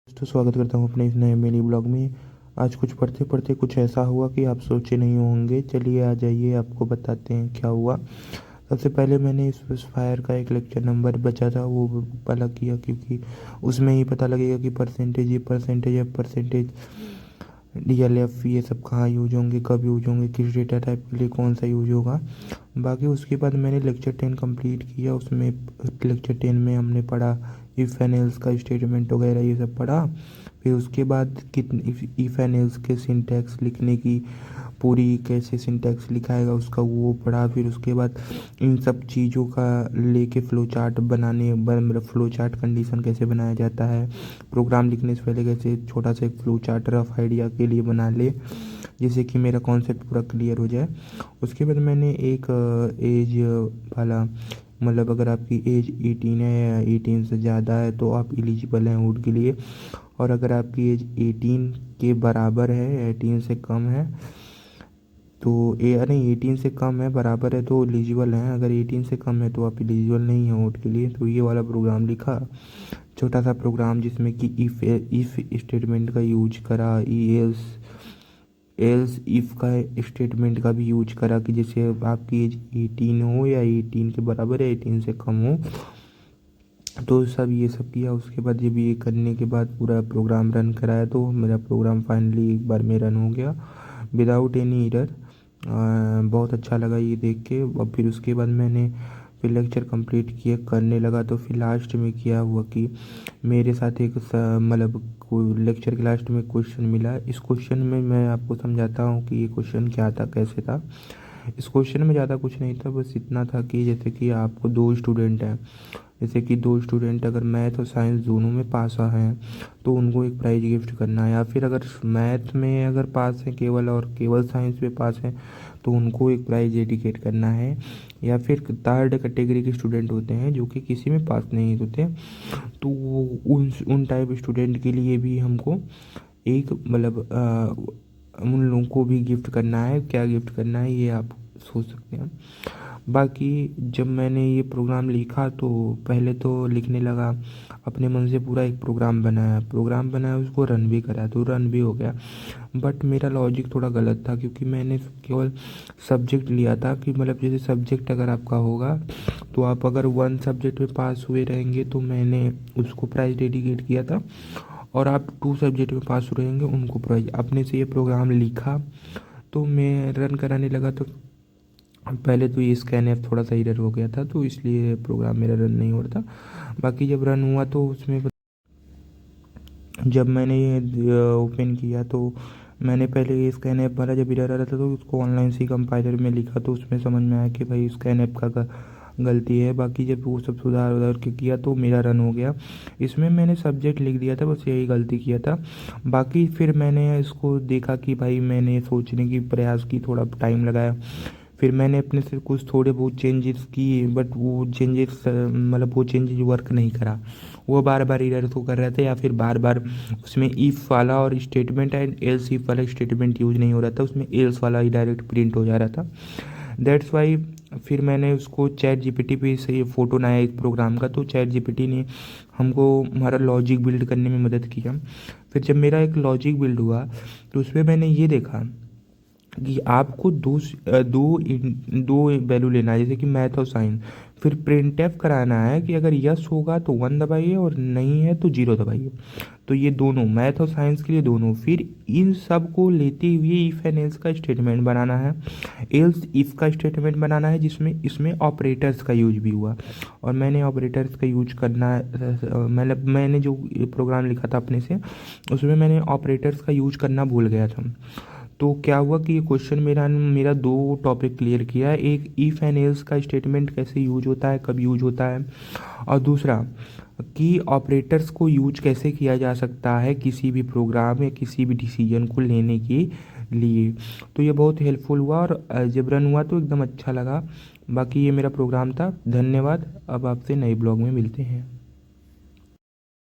दोस्तों स्वागत करता हूँ अपने इस नए मिनी ब्लॉग में। आज कुछ पढ़ते पढ़ते कुछ ऐसा हुआ कि आप सोचे नहीं होंगे। चलिए आ जाइए, आपको बताते हैं क्या हुआ। सबसे पहले मैंने इस फायर का एक लेक्चर नंबर बचा था वो वाला किया, क्योंकि उसमें ही पता लगेगा कि परसेंटेज, ये परसेंटेज है, परसेंटेज DLF ये सब कहाँ यूज होंगे, कब यूज होंगे, किस डेटा टाइप के लिए कौन सा यूज होगा। बाकी उसके बाद मैंने लेक्चर 10 कंप्लीट किया। उसमें लेक्चर 10 में हमने पढ़ा इफ़ एंड एल्स का स्टेटमेंट वगैरह ये सब पढ़ा। फिर उसके बाद कितने इफ़ एंड एल्स के सिंटैक्स लिखने की पूरी कैसे सिंटैक्स लिखाएगा उसका वो पढ़ा। फिर उसके बाद इन सब चीज़ों का लेके फ़्लो चार्ट मतलब फ़्लो चार्ट कंडीशन कैसे बनाया जाता है, प्रोग्राम लिखने से पहले कैसे छोटा सा एक फ़्लो चार्ट रफ आइडिया के लिए बना ले, जिससे कि मेरा कॉन्सेप्ट पूरा क्लियर हो जाए। उसके बाद मैंने एक एज वाला, मतलब अगर आपकी एज 18 है या 18 से ज़्यादा है तो आप एलिजिबल हैं वोट के लिए, और अगर आपकी एज 18 के बराबर है, 18 से कम है तो नहीं 18 से कम है बराबर है तो एलिजिबल हैं, अगर 18 से कम है तो आप एलिजिबल नहीं हैं वोट के लिए। तो ये वाला प्रोग्राम लिखा, छोटा सा प्रोग्राम जिसमें कि इफ़ स्टेटमेंट का यूज करा, एल्स एल्स इफ़ का स्टेटमेंट का भी यूज करा कि जैसे आपकी एज 18 हो या 18 के बराबर है, 18 से कम हो, तो सब ये सब किया। उसके बाद जब ये करने के बाद पूरा प्रोग्राम रन कराया तो मेरा प्रोग्राम फाइनली एक बार में रन हो गया विदाउट एनी एरर। बहुत अच्छा लगा ये देख के। और फिर उसके बाद मैंने फिर लेक्चर कंप्लीट किए करने लगा, तो फिर लास्ट में क्या हुआ कि मेरे साथ एक मतलब लेक्चर के लास्ट में क्वेश्चन मिला। इस क्वेश्चन में मैं आपको समझाता हूँ कि ये क्वेश्चन क्या था, कैसे था। इस क्वेश्चन में ज़्यादा कुछ नहीं था, बस इतना था कि जैसे कि आपको दो स्टूडेंट हैं, जैसे कि दो स्टूडेंट अगर मैथ और साइंस दोनों में पास हैं तो उनको एक प्राइज गिफ्ट करना है, या फिर अगर मैथ में अगर पास है केवल और केवल साइंस में पास है तो उनको एक प्राइज डेडिकेट करना है। या फिर थर्ड कैटेगरी के स्टूडेंट होते हैं जो कि किसी में पास नहीं होते, तो वो उन टाइप स्टूडेंट के लिए भी हमको एक मतलब उन लोगों को भी गिफ्ट करना है। क्या गिफ्ट करना है ये आप सोच सकते हैं। बाकी जब मैंने ये प्रोग्राम लिखा तो पहले तो लिखने लगा, अपने मन से पूरा एक प्रोग्राम बनाया, उसको रन भी करा तो रन भी हो गया। बट मेरा लॉजिक थोड़ा गलत था, क्योंकि मैंने केवल सब्जेक्ट लिया था कि मतलब जैसे सब्जेक्ट अगर आपका होगा तो आप अगर वन सब्जेक्ट में पास हुए रहेंगे तो मैंने उसको प्राइज़ डेडिकेट किया था, और आप टू सब्जेक्ट में पास हुए रहेंगे उनको प्राइज। अपने से ये प्रोग्राम लिखा तो मैं रन कराने लगा, तो पहले तो ये स्कैन ऐप थोड़ा सा एरर हो गया था तो इसलिए प्रोग्राम मेरा रन नहीं हो रहा था। बाकी जब रन हुआ तो उसमें जब मैंने ये ओपन किया तो मैंने पहले ये स्कैन ऐप वाला जब एरर आ रहा था तो उसको ऑनलाइन सी कंपाइलर में लिखा, तो उसमें समझ में आया कि भाई स्कैन ऐप का गलती है। बाकी जब वो सब सुधार उधार के किया तो मेरा रन हो गया। इसमें मैंने सब्जेक्ट लिख दिया था, बस यही गलती किया था। बाकी फिर मैंने इसको देखा कि भाई मैंने सोचने की प्रयास की, थोड़ा टाइम लगाया। फिर मैंने अपने से कुछ थोड़े बहुत चेंजेस किए, बट वो चेंजेस मतलब वो चेंजेस वर्क नहीं करा। वो बार बार एरर तो कर रहे थे, या फिर बार बार उसमें इफ़ वाला और स्टेटमेंट एंड एल्स इफ वाला स्टेटमेंट यूज नहीं हो रहा था, उसमें एल्स वाला ही डायरेक्ट प्रिंट हो जा रहा था। दैट्स वाई फिर मैंने उसको चैट जीपीटी पे से फ़ोटो बनाया इस प्रोग्राम का, तो चैट जीपीटी ने हमको हमारा लॉजिक बिल्ड करने में मदद किया। फिर जब मेरा एक लॉजिक बिल्ड हुआ तो उसमें मैंने ये देखा कि आपको दो वैल्यू लेना है, जैसे कि मैथ और साइंस। फिर प्रिंट एफ कराना है कि अगर यस होगा तो 1 दबाइए और नहीं है तो 0 दबाइए। तो ये दोनों मैथ और साइंस के लिए दोनों। फिर इन सब को लेते हुए इफ़ एंड एल्स का स्टेटमेंट बनाना है, एल्स इफ़ का स्टेटमेंट बनाना है, जिसमें इसमें ऑपरेटर्स का यूज भी हुआ। और मैंने ऑपरेटर्स का यूज करना मतलब मैंने जो प्रोग्राम लिखा था अपने से उसमें मैंने ऑपरेटर्स का यूज करना भूल गया था। तो क्या हुआ कि ये क्वेश्चन मेरा मेरा दो टॉपिक क्लियर किया है। एक इफ़ एंड एल्स का स्टेटमेंट कैसे यूज होता है, कब यूज होता है, और दूसरा कि ऑपरेटर्स को यूज कैसे किया जा सकता है किसी भी प्रोग्राम या किसी भी डिसीजन को लेने के लिए। तो ये बहुत हेल्पफुल हुआ, और जब रन हुआ तो एकदम अच्छा लगा। बाकी ये मेरा प्रोग्राम था। धन्यवाद। अब आपसे नए ब्लॉग में मिलते हैं।